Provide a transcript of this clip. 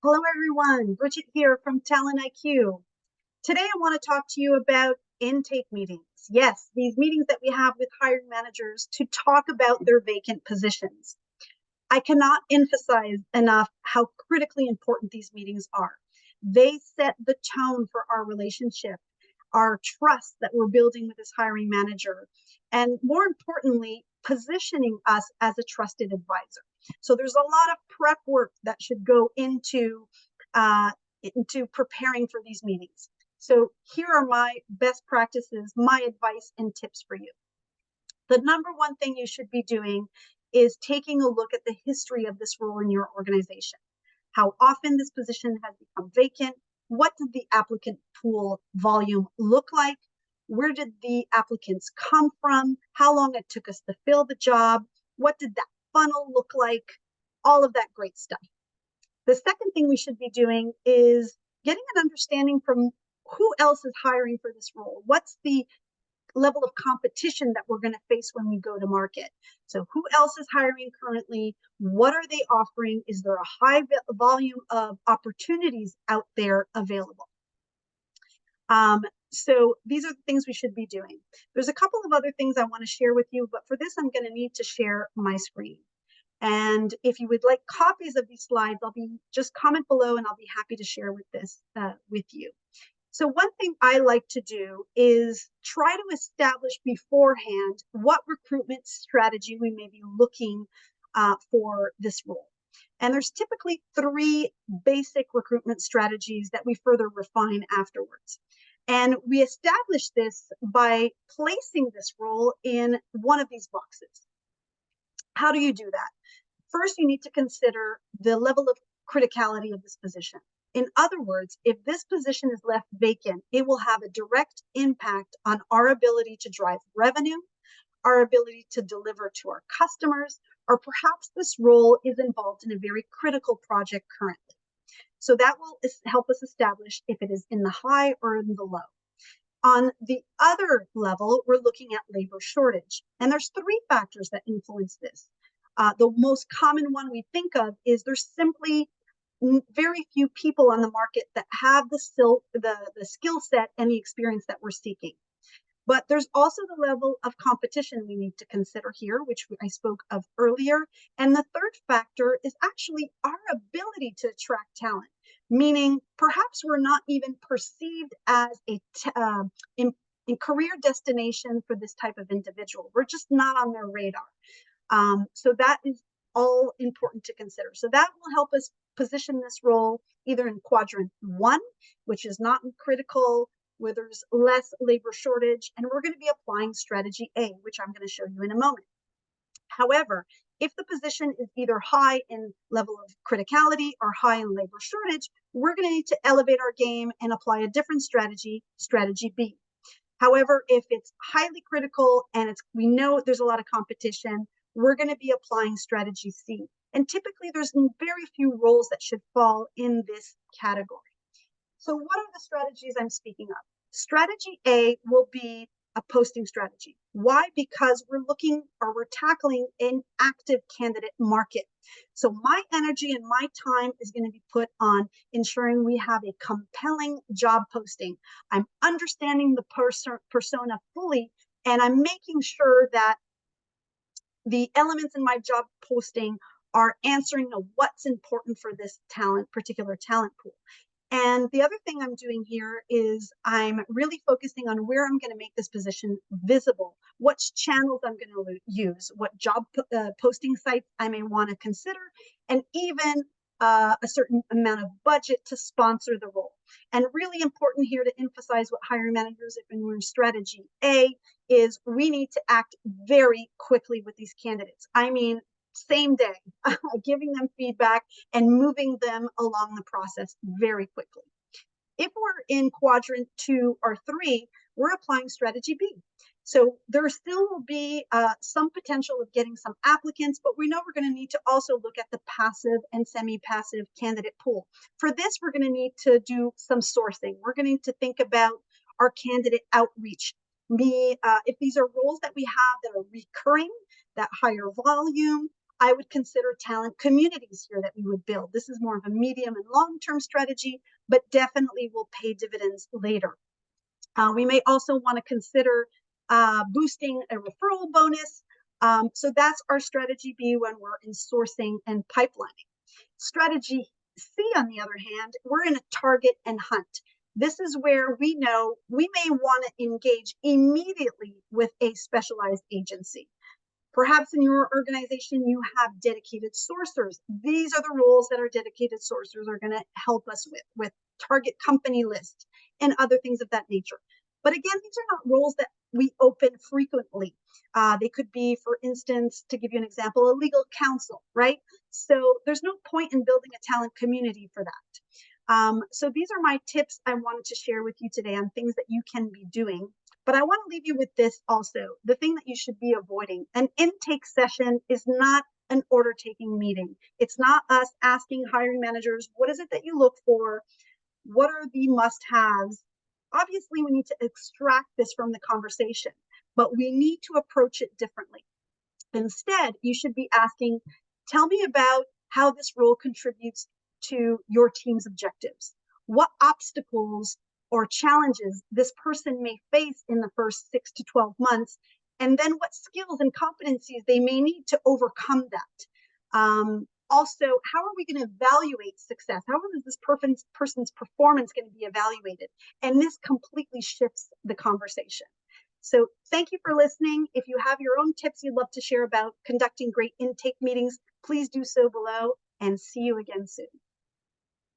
Hello, everyone. Bridget here from Talent IQ. Today, I want to talk to you about intake meetings. Yes, these meetings that we have with hiring managers to talk about their vacant positions. I cannot emphasize enough how critically important these meetings are. They set the tone for our relationship, our trust that we're building with this hiring manager, and more importantly, positioning us as a trusted advisor. So there's a lot of prep work that should go uh, into preparing for these meetings. So here are my best practices, my advice and tips for you. The number one thing you should be doing is taking a look at the history of this role in your organization. How often this position has become vacant? What did the applicant pool volume look like? Where did the applicants come from? How long it took us to fill the job? What did that funnel look like? All of that great stuff. The second thing we should be doing is getting an understanding from who else is hiring for this role. What's the level of competition that we're going to face when we go to market? So who else is hiring currently? What are they offering? Is there a high volume of opportunities out there available? So these are the things we should be doing. There's a couple of other things I want to share with you, but for this, I'm going to need to share my screen. And if you would like copies of these slides, just comment below and I'll be happy to share with you. So one thing I like to do is try to establish beforehand what recruitment strategy we may be looking for this role. And there's typically three basic recruitment strategies that we further refine afterwards. And we establish this by placing this role in one of these boxes. How do you do that? First, you need to consider the level of criticality of this position. In other words, if this position is left vacant, it will have a direct impact on our ability to drive revenue, our ability to deliver to our customers, or perhaps this role is involved in a very critical project currently. So that will help us establish if it is in the high or in the low. On the other level, we're looking at labor shortage. And there's three factors that influence this. The most common one we think of is there's simply very few people on the market that have the skill set and the experience that we're seeking. But there's also the level of competition we need to consider here, which I spoke of earlier. And the third factor is actually our ability to attract talent, meaning perhaps we're not even perceived as a career destination for this type of individual. We're just not on their radar. So that is all important to consider. So that will help us position this role either in quadrant 1, which is not critical, where there's less labor shortage, and we're going to be applying strategy A, which I'm going to show you in a moment. However, if the position is either high in level of criticality or high in labor shortage, we're going to need to elevate our game and apply a different strategy, strategy B. However, if it's highly critical and we know there's a lot of competition, we're going to be applying strategy C. And typically there's very few roles that should fall in this category. So what are the strategies I'm speaking of? Strategy A will be a posting strategy. Why? Because we're tackling an active candidate market. So my energy and my time is going to be put on ensuring we have a compelling job posting. I'm understanding the persona fully, and I'm making sure that the elements in my job posting are answering what's important for this particular talent pool. And the other thing I'm doing here is I'm really focusing on where I'm going to make this position visible, what channels I'm going to use, what job posting sites I may want to consider, and even a certain amount of budget to sponsor the role. And really important here to emphasize what hiring managers, if we're in strategy A, is we need to act very quickly with these candidates. I mean, same day, giving them feedback and moving them along the process very quickly. If we're in quadrant 2 or 3, we're applying strategy B. So there still will be some potential of getting some applicants, but we know we're going to need to also look at the passive and semi-passive candidate pool. For this, we're going to need to do some sourcing. We're going to need to think about our candidate outreach. If these are roles that we have that are recurring, that higher volume, I would consider talent communities here that we would build. This is more of a medium and long-term strategy, but definitely will pay dividends later. We may also want to consider boosting a referral bonus. So that's our strategy B when we're in sourcing and pipelining. Strategy C, on the other hand, we're in a target and hunt. This is where we know we may want to engage immediately with a specialized agency. Perhaps in your organization, you have dedicated sourcers. These are the roles that our dedicated sourcers are going to help us with target company lists and other things of that nature. But again, these are not roles that we open frequently. They could be, for instance, to give you an example, a legal counsel, right? So there's no point in building a talent community for that. So these are my tips I wanted to share with you today on things that you can be doing. But I want to leave you with this also, the thing that you should be avoiding. An intake session is not an order taking meeting. It's not us asking hiring managers, what is it that you look for? What are the must haves? Obviously, we need to extract this from the conversation, but we need to approach it differently. Instead, you should be asking, tell me about how this role contributes to your team's objectives. What obstacles or challenges this person may face in the first 6 to 12 months, and then what skills and competencies they may need to overcome that. Also, how are we going to evaluate success? How is this person's performance going to be evaluated? And this completely shifts the conversation. So thank you for listening. If you have your own tips you'd love to share about conducting great intake meetings, please do so below, and see you again soon.